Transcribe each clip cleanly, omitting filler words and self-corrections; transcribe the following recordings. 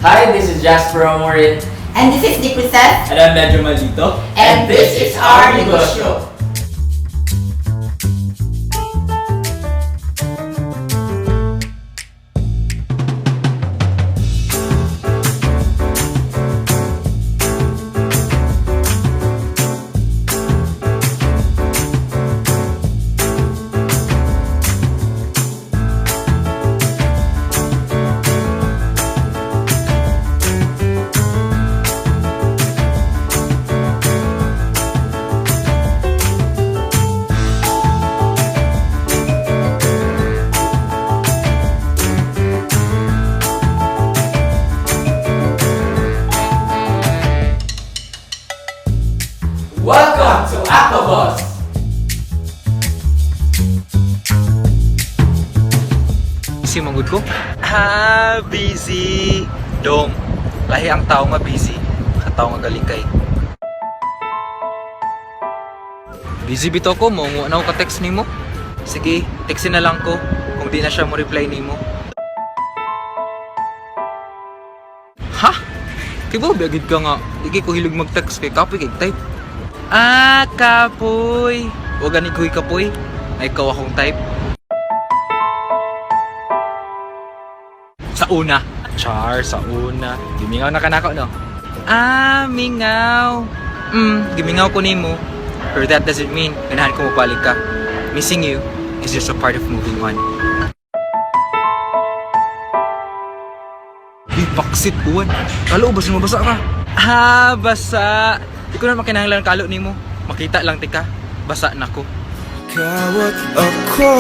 Hi, this is Jasper Amorin. And this is Nick Recess. And I'm Medyo Malito. And this is our negosyo. Welcome to Aquabus! Busy manggod ko? Busy. Dong. Lahi ang tao nga busy. Sa tao nga galikay. Busy bito ko, mo na ko ka-text nimo. Sige, textin na lang ko kung di na siya mo reply nimo. Ha? Kaya ba biagid ka nga? Hindi ko hilig mag-text kay kapoy kay type. Kapoy. Huwag gani ko'y kapoy. Ay ikaw akong type. Sa una. Char, sa una. Gimingaw na kanako, no? Mingaw. Gimingaw ko nimo. Pero that doesn't mean ganahan ko mabalik ka. Missing you is just a part of moving on. Baksit buwan. Kalo, basta mabasa ka. Basa. Di ko na makinahanglan kalo nimo. Makita lang tika. Basa na ko. Kawat ako.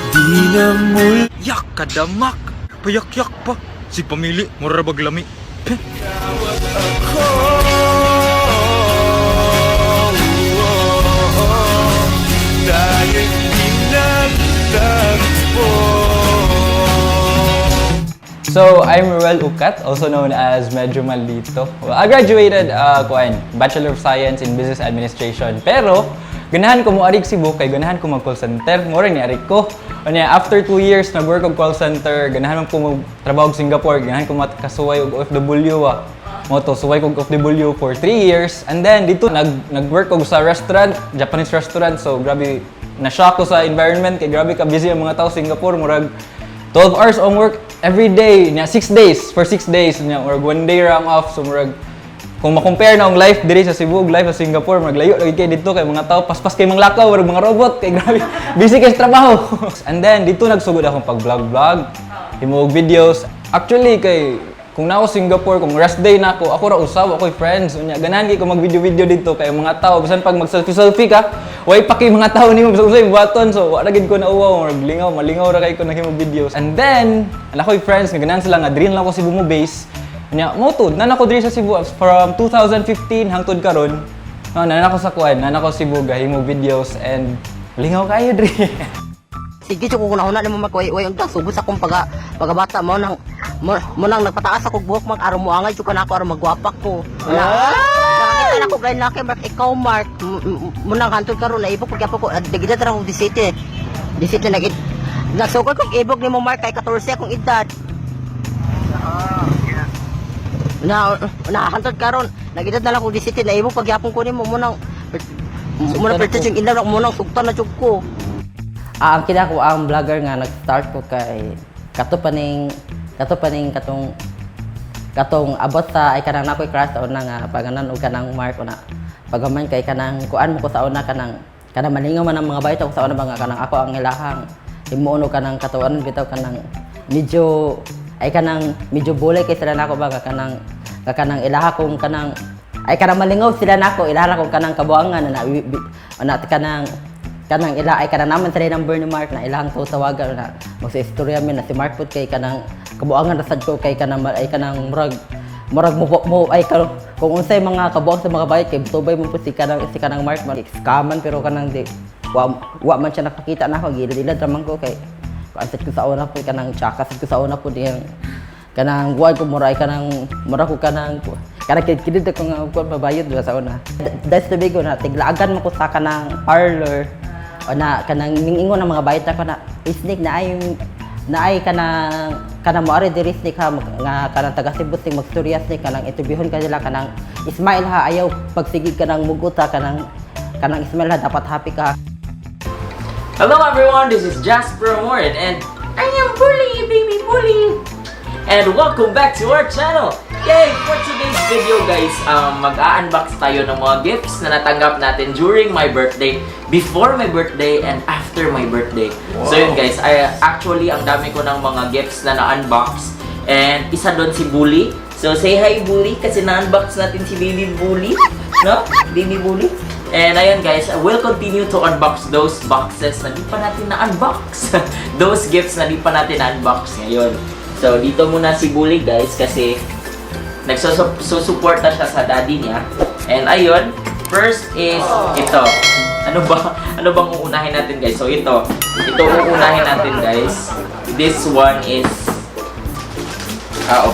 Di na mul. Yak kadamak. Payak-yak pa. Si pamili. Mura baglami. Kawat ako. Dahil pinagtagpo. So, I'm Ruel Ucat, also known as Medyo Malito. Well, I graduated Bachelor of Science in Business Administration. Pero, ganahan ko mo arik Cebu kay ganahan ko mag-call center. Mura ni arik ko. After 2 years nag-work og call center, ganahan man ko mag-trabaho og Singapore, ganahan ko makasuway og OFW Moto suway kog OFW for 3 years. And then dito nag-work ko sa restaurant, Japanese restaurant. So, grabe na-shock ko sa environment kay grabe ka busy ang mga tao sa Singapore. Murag 12 hours on work every day, 6 days, for 6 days, or 1 day rang off. So, murag, kung ma-compare na ang life diri sa Cebu, life sa Singapore, maglayo lagi kayo dito kay mga tao, paspas kay mga lakaw, murag mga robot, kay grabe, busy kay sa trabaho. And then, dito nagsugod akong pag-vlog, himuog videos. Actually, kay, kung na ako Singapore, kung rest day na ako ra usaw, ako'y friends. Ganahan kay ko mag-video dito kay mga tao, bisan pag mag-selfie ka, way pa kay mga tao nimo bisan usay buhaton. So wala gid ko na uwaw, malingaw ra kay ko naghimo videos. And then, ako'y friends nga ganahan sila nga diri lang ako Cebu mo base. Mo tud, nan ako diri sa Cebu from 2015 hangtod karon. Nan ako sa Cebu gahimo videos and lingaw kayo diri. Sige, ko kuna-una na mo magway ang subos akong pagabata mo nang nagpataas ako buhok mag araw mo angay ka na ako araw magwapak ko. Nakakita na ko gay laki Mark ikaw Mark munang hantod karon na ibok pagka ko digida ra ko di city na nagsukol ko ibok nimo Mark kay 14 akong edad. Na hantod karon nagidad na lang ko di city na ibok pagyapon ko nimo munang perteng indaw munang sugtan na jud ko. Ang kinako ang vlogger nga nag-start ko kay katupaning katong abot sa ay kanang nakoy crush sa una nga paganan og kanang Mark una pagaman kay kanang kuan mo ko sa una kanang malingaw man ang mga bayta ko sa una ba nga kanang ako ang ilahang himuon og kanang katuan bitaw kanang medyo bulay kay sila nako ba nga kanang ilaha kong kanang ay kanang malingaw sila nako ilaha kong kanang kabuangan na kanang ila ay kanang naman sa number ni Mark na ilahang to tawagan na magsa-istorya mi na si Mark pud kay kanang kabuangan rasad ko kay kanang murag mo ay kung unsay mga kabuang sa mga bayad kay tubay mo pud si kanang Mark scamman pero kanang di wa man siya nakakita na ako gilid-ilad ramang ko kay ansat ko sa una po kanang tsaka ko sa una po diyang kanang buwan ko mura ko kanang kidid ko nga kuan pabayad sa una. That's the big one na tiglaagan mo ko sa kanang parlor o na kanang ningingon ng mga bayad ko na Snake na ay kanang moari diri Snake ha nga kanang taga Cebu sing magstorya Snake kanang interviewon ka nila kanang Ismail ha ayaw pagsigig kanang mugot ha kanang Ismail ha dapat happy ka. Hello everyone, this is Jasper Morin and I am Bully, baby Bully! And welcome back to our channel! Yay! For today's video guys, mag-a-unbox tayo ng mga gifts na natanggap natin during my birthday, before my birthday, and after my birthday. Wow. So yun guys, actually ang dami ko ng mga gifts na na-unbox and isa doon si Bully. So say hi Bully kasi na-unbox natin si Baby Bully. No? Baby Bully. And ayun guys, we'll continue to unbox those boxes na di pa natin na-unbox. Those gifts na di pa natin na-unbox ngayon. So dito muna si Bully guys kasi nagsusuporta siya sa daddy niya. And ayun, first is ito. Ano bang uunahin natin guys? So ito uunahin natin guys. This one is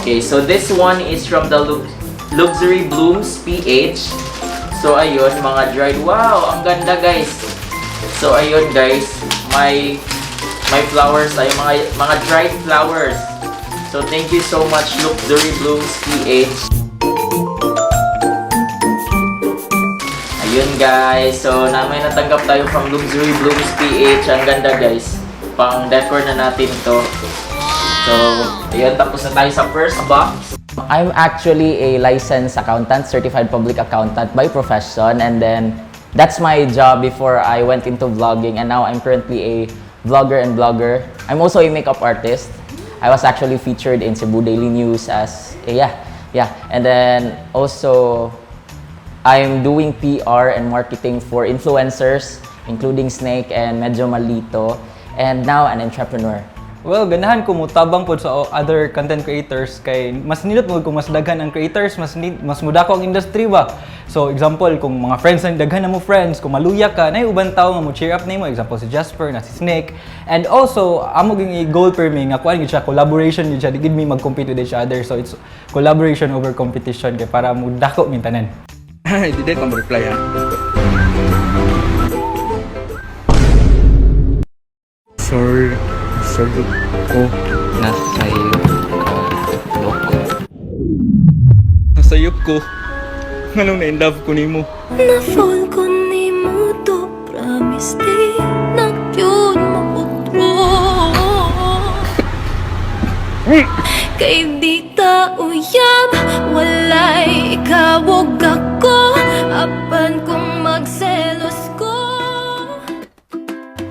okay, so this one is from the Luxury Blooms PH. So ayun, mga dried. Wow, ang ganda guys. So ayun guys, my flowers ay mga dried flowers. So thank you so much Luxury Blooms PH. Ayun guys, so may natanggap tayo from Luxury Blooms PH. Ang ganda guys. Pang decor na natin to. So ayun, tapos na tayo sa first box. I'm actually a licensed accountant, certified public accountant by profession, and then that's my job before I went into vlogging, and now I'm currently a vlogger and blogger. I'm also a makeup artist. I was actually featured in Cebu Daily News as and then also I'm doing PR and marketing for influencers, including Snake and Medyo Malito, and now an entrepreneur. Well, ganahan ko mo tabang po sa other content creators kay mas nindot mo kung mas daghan ang creators, mas mudako ang industry ba. So example, kung mga friends na daghan na mo friends, kung maluya ka, nay uban tawo nga mo cheer up nimo, example si Jasper na si Snake. And also, amo ging goal per me nga kuan gid siya collaboration gid siya, di gid mi mag-compete with each other. So it's collaboration over competition kay para mo dako min tanan. Di ko reply ha. Sorry ko Nasayop ko. Nganong na-in-love ko nimo. Na-fall ko ni mo to, promise di na yun mautro. Kay di ta uyab, walay ikawog ako, apan kung magselos ko.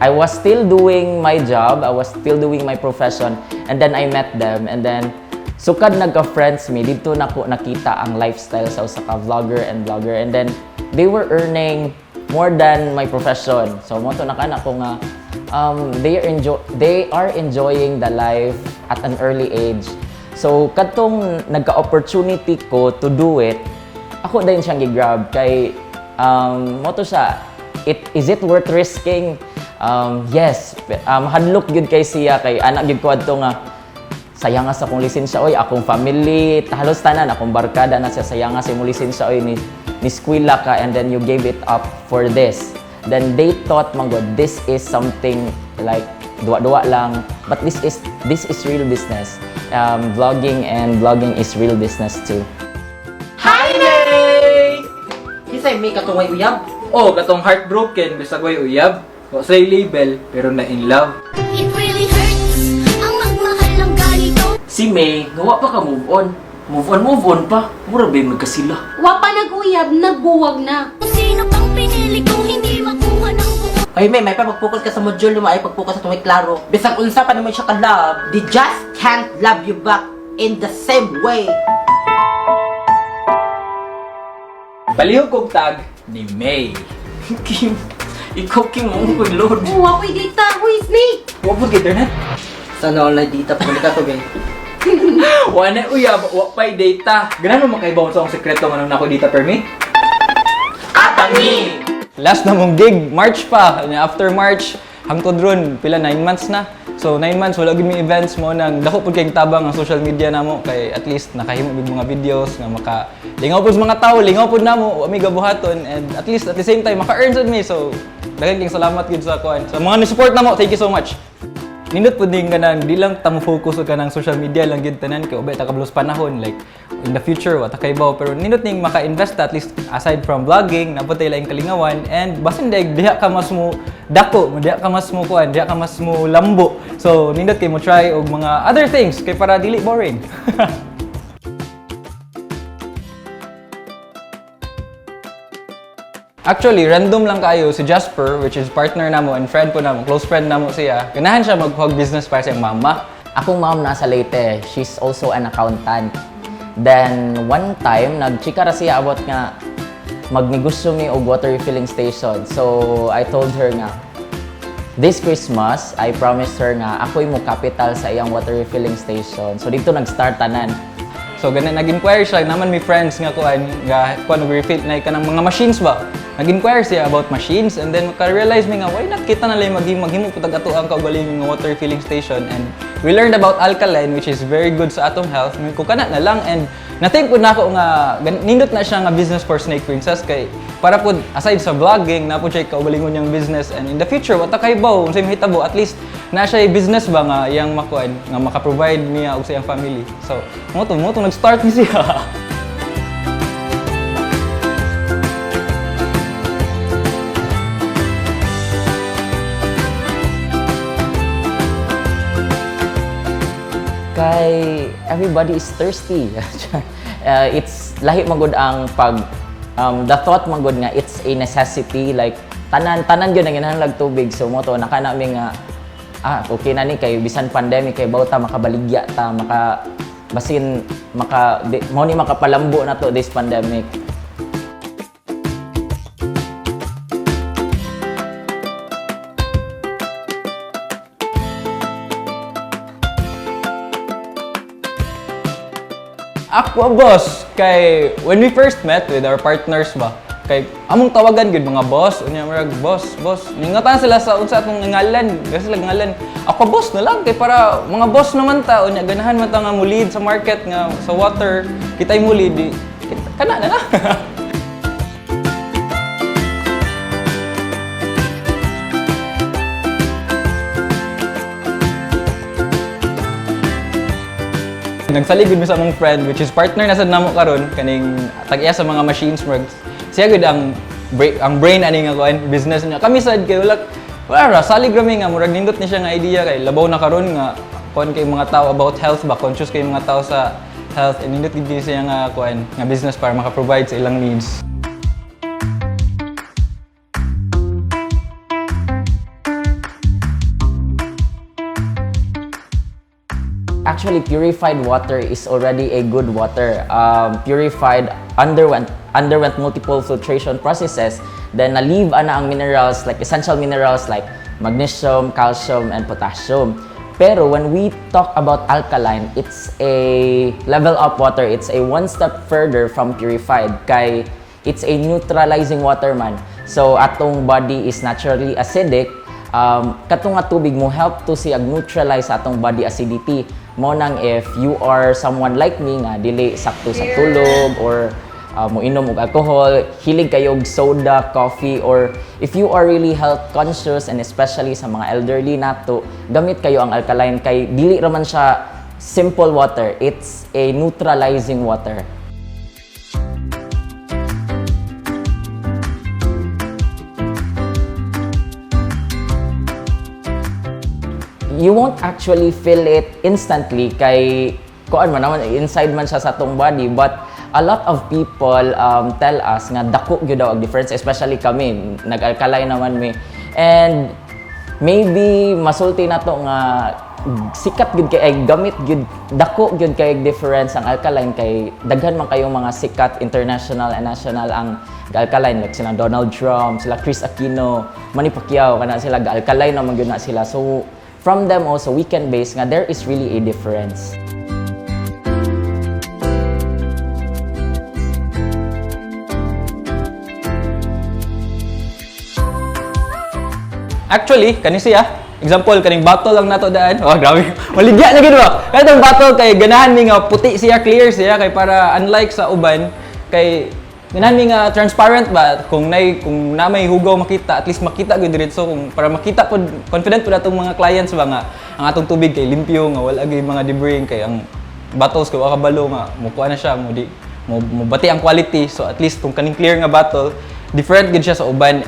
I was still doing my job, I was still doing my profession, and then I met them, and then sukad nagka-friends me, dito na ko nakita ang lifestyle sa usa ka vlogger and blogger, and then they were earning more than my profession. So mo to nakana ko nga they are enjoying the life at an early age. So katong nagka-opportunity ko to do it, ako din siyang gi-grab kay mo to siya, is it worth risking? Yes, hadlok gyud kay siya kay anak gyud ko adto nga sayang sa akong lisensya oy, akong family halos tanan akong barkada na siya sayang sa imong lisensya oy ni skwela ka, and then you gave it up for this. Then they thought man god, this is something like duwa-duwa lang, but this is real business. Vlogging and blogging is real business too. Hi Nay! Kisay may katungay uyab. Oh, katong heartbroken bisag way uyab. Wa say label pero na in love. It really hurts ang magmahal ng ganito. Si May, gawa pa ka move on. Move on pa. Mura ba yung magkasila? Wa pa nag-uyab, nagbuwag na. Kung sino pang pinili kong hindi makuha ng buo. Ay may pag-focus ka sa module mo, ay pag-focus sa tumay klaro. Bisag unsa pa naman siya ka-love, they just can't love you back in the same way. Palihog kog tag ni May. Kim, ikaw Kim, mo ko Lord. Uwa ko'y data, huy Snake. Wa po internet. Sana online data pag ka to gay. Wa na uyab, wa pay data. Ganano makaibaw sa akong sekreto nganong nako data permit? Atani! Last na mong gig, March pa. After March, hangtod ron, pila 9 months na. So 9 months wala gid mi events mo nang dako pud kay tabang ang social media namo kay at least nakahimo big mga videos nga maka lingaw pud sa mga tawo, lingaw pud namo, wa mi gabuhaton, and at least at the same time maka-earn sad mi. So daghang salamat gid sa kuan. Sa mga ni-support namo, thank you so much. nindot po din kanang di lang ta mo focus og kanang social media lang gyud tanan kay ubay ta kablos panahon like in the future wa ta kay baw pero nindot ning maka-invest at least aside from vlogging naputay laing kalingawan and basin diha ka mas mo dako diha ka mas mo kuan diha ka mas mo lambo so nindot kay mo try og mga other things kay para dili boring. Actually, random lang kayo si Jasper, which is partner namo and friend ko namo, close friend namo siya. Ganahan siya magkuhag business para sa iyang mama. Akong mom nasa Leyte. She's also an accountant. Then, one time, nagchika ra siya about nga magnegosyo mi og water refilling station. So, I told her nga, this Christmas, I promised her nga, ako'y mo capital sa iyang water refilling station. So, dito nag-start tanan. So ganun nag-inquire siya naman may friends nga kuan nag-refill na kanang mga machines ba. Nag-inquire siya about machines and then ka-realize mi nga why not kita na lang maghimo putag ato ang kaugaling nga water refilling station and we learned about alkaline which is very good sa atong health. Kung kana na lang and na-think po na ako nga nindot na siya nga business for Snake Princess kay para po aside sa vlogging na po siya kaugalingon niyang business and in the future wata kay baw unsay mahitabo at least na siya business ba nga iyang makuan nga maka-provide niya og sa iyang family. So mo to nag-start ni siya. Kay everybody is thirsty. It's lahi magud ang pag the thought magud nga it's a necessity like tanan gyud ang kinahanglan tubig so mo to nakana mi nga okay na ni kay bisan pandemic kay bawta makabaligya ta maka basin mo ni makapalambo na to this pandemic. Aqua boss kay when we first met with our partners ba kay among tawagan gud mga boss unya murag boss ningatan sila sa unsa atong ngalan kasi sila ngalan Aqua boss na lang kay para mga boss naman ta unya ganahan man ta nga mo lead sa market nga sa water kitay mo lead kana na. Nagsaligod mi sa among friend which is partner na sad namo karon kaning tag-iya sa mga machines murag siya gud ang brain ani nga kuan business niya kami sad kay wala salig rami nga murag nindot ni siya nga idea kay labaw na karon nga kuan kay mga tao about health ba conscious kay mga tao sa health and nindot gid siya nga kuan nga business para maka-provide sa ilang needs. Actually, purified water is already a good water. Purified underwent multiple filtration processes. Then na-leave ana ang minerals like essential minerals like magnesium, calcium, and potassium. Pero when we talk about alkaline, it's a level up water. It's a one step further from purified. Kay it's a neutralizing water man. So atong body is naturally acidic. Katong nga tubig mo help to siya neutralize atong body acidity. Mo nang if you are someone like me nga dili sakto sa tulog or mo inom og alcohol, hilig kayo og soda, coffee, or if you are really health conscious and especially sa mga elderly nato, gamit kayo ang alkaline kay dili ra man siya simple water, it's a neutralizing water. You won't actually feel it instantly kay kuan man naman inside man siya sa atong body but a lot of people tell us nga dako gyud daw ang difference especially kami nag-alkaline naman mi and maybe masulti nato nga sikat gyud kay gamit gyud dako gyud kay difference ang alkaline kay daghan man kayong mga sikat international and national ang alkaline like sila Donald Trump, sila Chris Aquino, Manny Pacquiao kana sila alkaline naman gyud na sila so from them also we can base nga there is really a difference. Actually, kani siya, example, kaning bottle lang nato daan. Oh, grabe. Maligya na gid ba? Katong bottle kay ganahan mi nga puti siya, clear siya kay para unlike sa uban kay ganahan mi nga transparent ba kung na may hugaw makita, at least makita gyud diretso kung para makita pod confident pod atong mga clients ba nga ang atong tubig kay limpyo nga wala gyud mga debris kay ang bottles kay kabalo nga mukuha na siya mo bati ang quality, so at least kung kaning clear nga bottle different gid siya sa uban.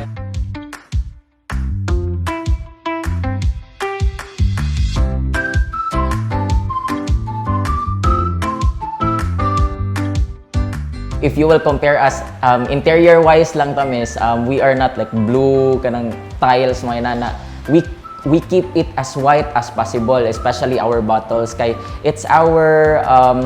If you will compare us interior wise lang tamis, we are not like blue kanang tiles mga inana. We keep it as white as possible, especially our bottles kay it's our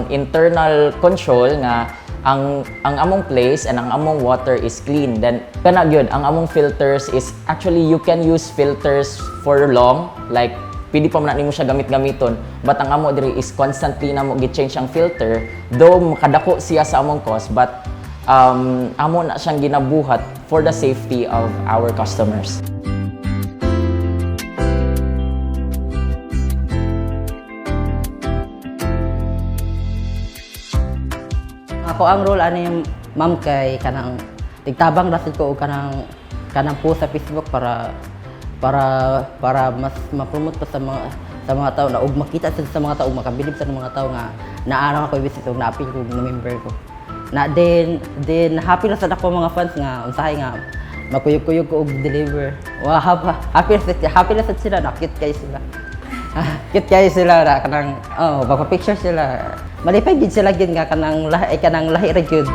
internal control nga ang among place and ang among water is clean. Then kana gyud ang among filters is actually you can use filters for long, like pwede pa man nimo siya gamit-gamiton, but ang amo diri is constantly namo gi-change ang filter, though makadako siya sa among cost, but amo na siyang ginabuhat for the safety of our customers. Ako ang role ani ma'am kay kanang tigtabang rasid ko og kanang post sa Facebook para mas ma-promote pa sa mga tao na ug makita sa mga tao, makabilib sa mga tao nga naara ako visit ug na-appeal ko na member ko. Na then happy na sad ako mga fans nga unsahay nga makuyog-kuyog ko og deliver. Wow, happy na sad sila, nakit kay sila. Cute kayo sila na kanang picture sila. Malipay gid sila gid nga kanang lahi ra gyud.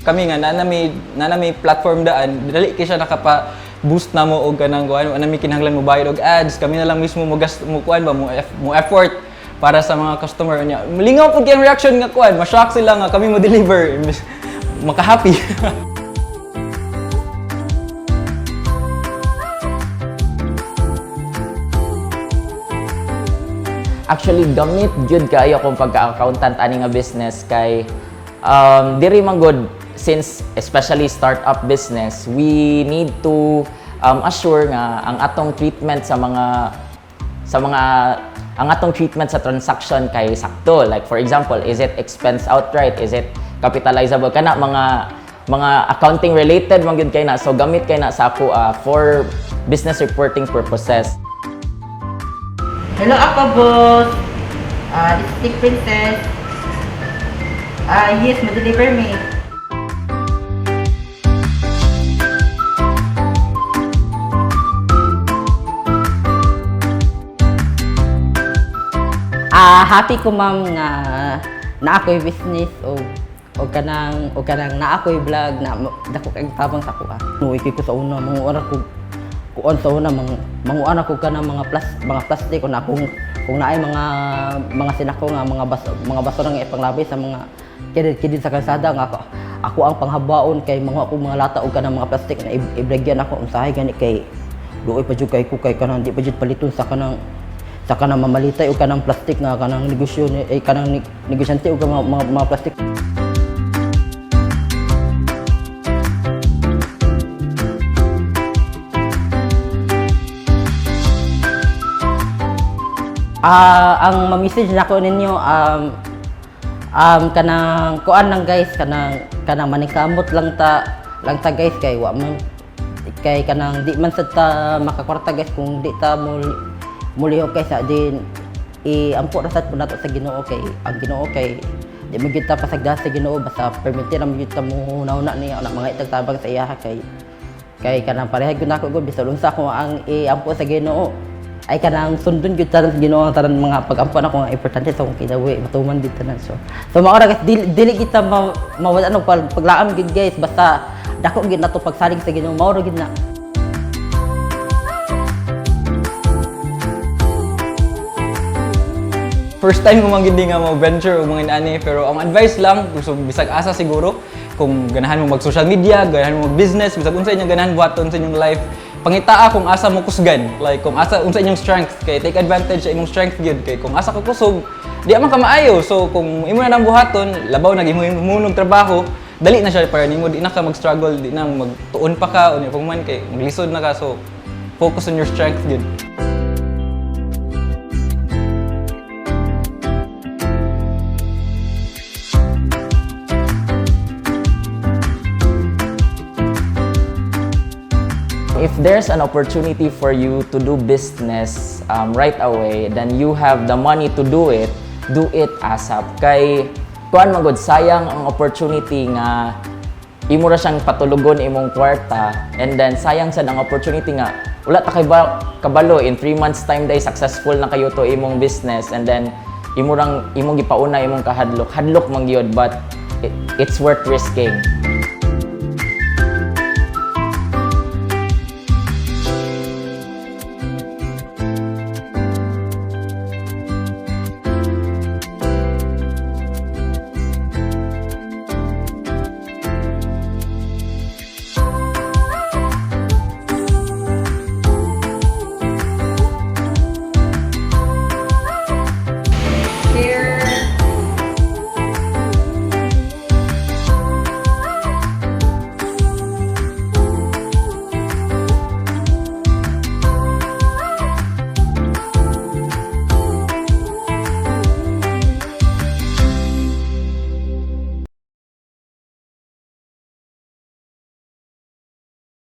Kami nga na may platform daan, dali kay siya nakapa-boost na mo og kanang kuan, ana mi kinahanglan mo bayad og ads, kami na lang mismo mo kuan ba mo effort para sa mga customer niya. Malingaw pud kay ang reaction nga kuan, ma-shock sila nga kami mo deliver, maka-happy. Actually, gamit jud kayo kung pagka-accountant ani nga business kay diri man good, since especially startup business, we need to assure nga ang atong treatment ang atong treatment sa transaction kay sakto. Like for example, is it expense outright, is it capitalizable, kana mga accounting related man gyud kay na, so gamit kay na sa ako for business reporting purposes. Hello ako, boss. This is Princess. Yes, ma-deliver me. Happy ko ma'am nga na ako'y business o kanang na ako'y vlog na dako kay tabang sa kuha. Nuwi ko sa una manguara ko kuon sa una manguara ko kanang mga plastic na kung naay mga sinako nga mga basura nga ipanglabay sa mga kidid sa kalsada nga ako ang panghabaon kay mga lata og kanang mga plastic na ibragyan ako unsahay gani kay duoy pa jud kay ko kay kanang di pa jud paliton sa kanang mamalitay o kanang plastic nga kanang negosyo kanang negosyante o mga plastic. Ang ma-message nako ninyo kanang kuan lang guys, kanang manikamot lang ta guys kay wa man kay kanang di man sad ta makakwarta guys kung di ta muli okay sa din ampo ra sad po nato sa Ginoo kay ang Ginoo kay di man gyud ta pasagda sa Ginoo basta permitir man gyud ta mo una niya na mga itagtabang sa iya kay kanang pareha gyud nako gud bisan unsa ko ang ampo sa Ginoo ay kanang sundon gyud ta sa Ginoo ang tanan mga pagampo nako nga importante sa akong kinabuhi matuman dito tanan so maora guys dili kita mawala og paglaam gyud guys basta dako gyud nato pagsalig sa Ginoo maora gyud na. First time ko man gid nga mag-venture o mga inani, pero ang advice lang, gusto bisag asa siguro, kung ganahan mo mag-social media, ganahan mo mag-business, bisag unsa inyong ganahan buhaton sa inyong life, pangitaa kung asa mo kusgan, like kung asa unsa inyong strength, kay take advantage sa imong strength gyud kay kung asa ka kusog, di man ka maayo. So kung imo na nang buhaton, labaw na gimunog trabaho, dali na siya para nimo di na ka mag-struggle, di na magtuon pa ka unya pag man kay maglisod na ka. So focus on your strength gyud. if there's an opportunity for you to do business right away, then you have the money to do it ASAP. Kay, kuan magod, sayang ang opportunity nga imo ra siyang patulugon imong kwarta, and then sayang sad ang opportunity nga wala ta kay kabalo in 3 months time day successful na kayo to imong business, and then imong gipauna imong kahadlok man gyud, but it's worth risking.